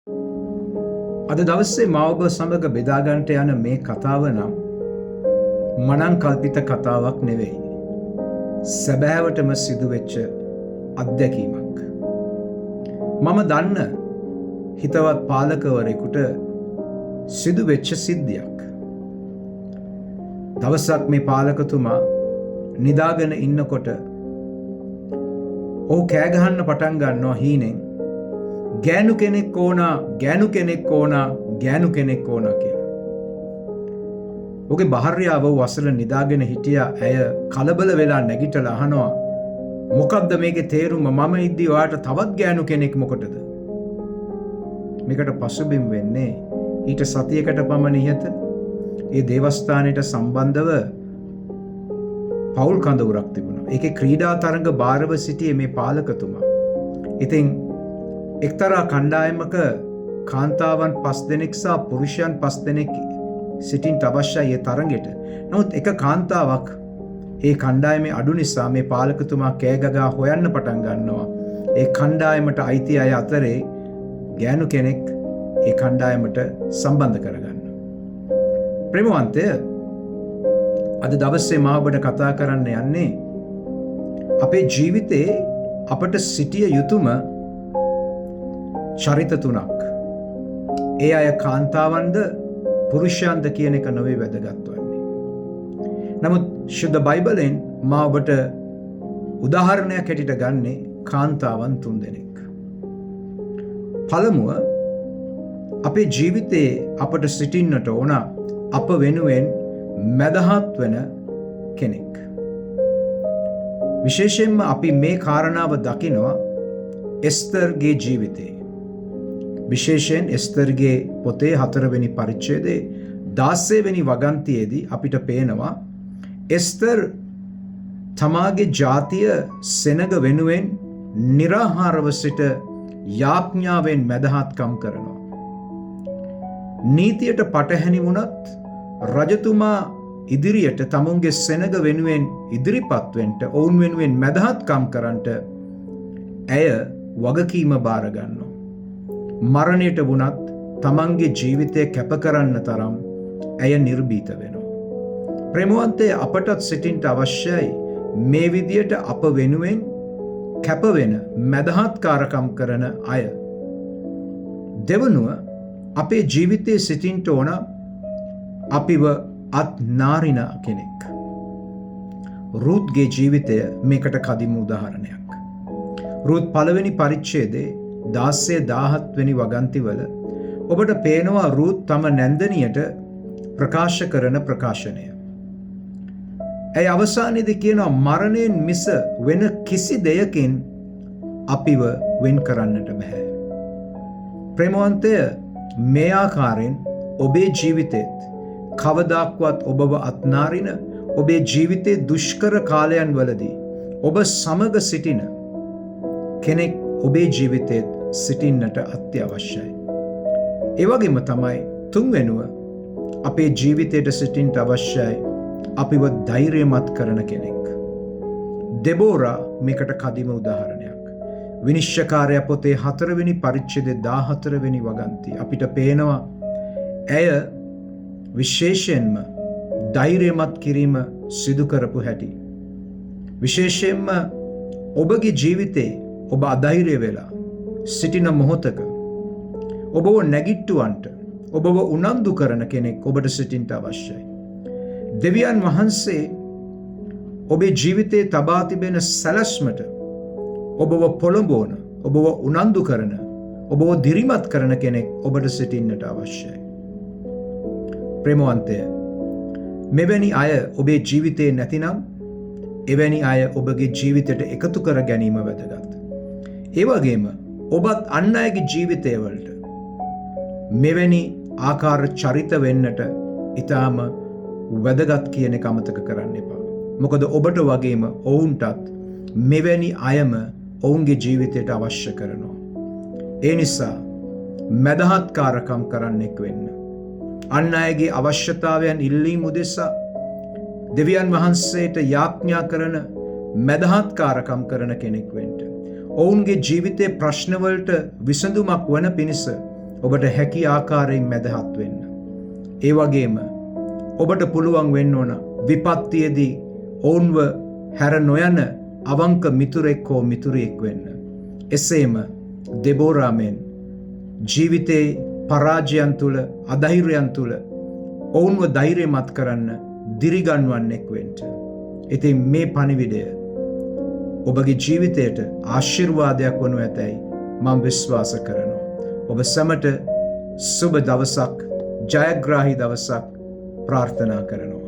අද දවසේ මා ඔබ සමග බෙදා ගන්නට යන මේ කතාව නම් මනං කල්පිත කතාවක් නෙවෙයි. සැබෑවටම සිදුවෙච්ච අත්දැකීමක්. මම දන්න හිතවත් පාලකවරයෙකුට සිදුවෙච්ච සිද්ධියක්. දවසක් මේ පාලකතුමා නිදාගෙන ඉන්නකොට ඔහු කෑ ගහන්න පටන් ගන්නවා හීනෙන්. ගෑනු කෙනෙක් ඕනා, ගෑනු කෙනෙක් ඕනා, ගෑනු කෙනෙක් ඕනා කියලා. ඔහුගේ භාර්යාව වසල නිදාගෙන හිටියා. ඇය කලබල වෙලා නැගිටලා අහනවා, මොකද්ද මේකේ තේරුම? මම ඉද්දි ඔයාට තවත් ගෑනු කෙනෙක් මොකටද? මේකට පසුබිම් වෙන්නේ ඊට සතියකට පමණ ඉහත ඒ දේවස්ථානයට සම්බන්ධව පවුල් කඳවුරක් තිබුණා. ඒකේ ක්‍රීඩා තරඟ බාරව සිටියේ මේ පාලකතුමා. ඉතින් එක්තරා කණ්ඩායමක කාන්තාවන් 5 දෙනෙක් සහ පුරුෂයන් 5 දෙනෙක් සිටින්න අවශ්‍යයි ඒ තරඟෙට. නමුත් එක කාන්තාවක් ඒ කණ්ඩායමේ අඩු නිසා මේ පාලකතුමා කෑ ගගා හොයන්න පටන් ගන්නවා. ඒ කණ්ඩායමට අයිති අය අතරේ ගෑනු කෙනෙක් ඒ කණ්ඩායමට සම්බන්ධ කරගන්න. ප්‍රේමවන්තය, අද දවසේ මා ඔබට කතා කරන්න යන්නේ අපේ ජීවිතේ අපට සිටිය යුතුම චරිත 3ක්. ඒ අය කාන්තාවන්ද පුරුෂයන්ද කියන එක නොවේ වැදගත් වන්නේ. නමුත් ශුද්ධ බයිබලෙන් මා ඔබට උදාහරණයක් හැටියට ගන්නේ කාන්තාවන් 3 දෙනෙක්. පළමුව, අපේ ජීවිතේ අපට සිටින්නට ඕන අප වෙනුවෙන් මැදහත් වෙන කෙනෙක්. විශේෂයෙන්ම අපි මේ කාරණාව දකිනවා එස්තර්ගේ ජීවිතේ. විශේෂයෙන් එස්තර්ගේ පොතේ 4 වෙනි පරිච්ඡේදයේ 16 වෙනි වගන්තියේදී අපිට පේනවා එස්තර් තමාගේ ජාතිය සෙනග වෙනුවෙන් निराहारව සිට යාඥාවෙන් මැදහත්කම් කරනවා. නීතියට පටහැනි වුණත් රජතුමා ඉදිරියට තමුන්ගේ සෙනග වෙනුවෙන් ඉදිරිපත් වෙන්න, ඔවුන් වෙනුවෙන් මැදහත්කම් කරන්නට ඇය වගකීම බාර ගන්නවා. මරණයට වුණත් තමන්ගේ ජීවිතය කැප කරන්න තරම් ඇය නිර්භීත වෙනවා. ප්‍රේමවන්තය, අපටත් සිටින්න අවශ්‍යයි මේ විදියට අප වෙනුවෙන් කැප වෙන, මැදහත්කාරකම් කරන අය. දෙවනුව, අපේ ජීවිතයේ සිටින්න ඕන අපිව අත් නාරින කෙනෙක්. රුත්ගේ ජීවිතය මේකට කදිම උදාහරණයක්. රුත් 1 වෙනි පරිච්ඡේදයේ 16-17 වෙනි වගන්තිවල ඔබට පේනවා රුත් තම නැන්දනියට ප්‍රකාශ කරන ප්‍රකාශනය. ඇය අවසානයේදී කියනවා, මරණයෙන් මිස වෙන කිසි දෙයකින් අපිව වෙන් කරන්නට බෑ. ප්‍රේමවන්තය, මේ ආකාරයෙන් ඔබේ ජීවිතෙත් කවදාක්වත් ඔබව අත්නාරින, ඔබේ ජීවිතයේ දුෂ්කර කාලයන් වලදී ඔබ සමග සිටින කෙනෙක් ඔබේ ජීවිතෙත් සිටින්නට අත්‍යවශ්‍යයි. ඒ වගේම තමයි තුන්වෙනුව, අපේ ජීවිතයට සිටින්නට අවශ්‍යයි අපිව ධෛර්යමත් කරන කෙනෙක්. දෙබෝරා මේකට කදිම උදාහරණයක්. විනිශ්චයකාරයා පොතේ 4 වෙනි පරිච්ඡේදයේ 14 වෙනි වගන්තිය අපිට පේනවා ඇය විශේෂයෙන්ම ධෛර්යමත් කිරීම සිදු කරපු හැටි. විශේෂයෙන්ම ඔබගේ ජීවිතේ ඔබ අධෛර්ය වෙලා සිටින මොහොතක ඔබව නැගිට්ටුවන්ට, ඔබව උනන්දු කරන කෙනෙක් ඔබට සිටින්න අවශ්‍යයි. දෙවියන් වහන්සේ ඔබේ ජීවිතේ තබා තිබෙන සැලැස්මට ඔබව පොළඹවන, ඔබව උනන්දු කරන, ඔබව දිරිමත් කරන කෙනෙක් ඔබට සිටින්නට අවශ්‍යයි. ප්‍රේමවන්තය, මෙවැනි අය ඔබේ ජීවිතේ නැතිනම් එවැනි අය ඔබගේ ජීවිතයට එකතු කර ගැනීම වැදගත්. ඒ වගේම ඔබත් අන් අයගේ ජීවිතයවලට මෙවැනි ආකාර චරිත වෙන්නට ඊටාම වැදගත් කියන එක අමතක කරන්න එපා. මොකද ඔබට වගේම ඔවුන්ටත් මෙවැනි අයම ඔවුන්ගේ ජීවිතයට අවශ්‍ය කරනවා. ඒ නිසා මැදහත්කාරකම් කරන්නෙක් වෙන්න. අන් අයගේ අවශ්‍යතාවයන් ඉල්ලීම උදෙසා දෙවියන් වහන්සේට යාඥා කරන, මැදහත්කාරකම් කරන කෙනෙක් වෙන්න. ඔවුන්ගේ ජීවිතයේ ප්‍රශ්නවලට විසඳුමක් වන පිණිස ඔබට හැකි ආකාරයෙන් මැදහත් වෙන්න. ඒ වගේම ඔබට පුළුවන් වෙන්න ඕන විපත්තියේදී ඔවුන්ව හැර නොයන අවංක මිතුරෙක් හෝ මිතුරියෙක් වෙන්න. එසේම දෙබෝරාමෙන් ජීවිතේ පරාජයන් තුළ අධෛර්යයන් තුළ ඔවුන්ව ධෛර්යමත් කරන්න දිරිගන්වන්නෙක් වෙන්න. ඉතින් මේ පණිවිඩය ඔබගේ ජීවිතයට ආශිර්වාදයක් වනු ඇතැයි මම විශ්වාස කරනවා. ඔබ සැමට සුබ දවසක්, ජයග්‍රාහී දවසක් ප්‍රාර්ථනා කරනවා.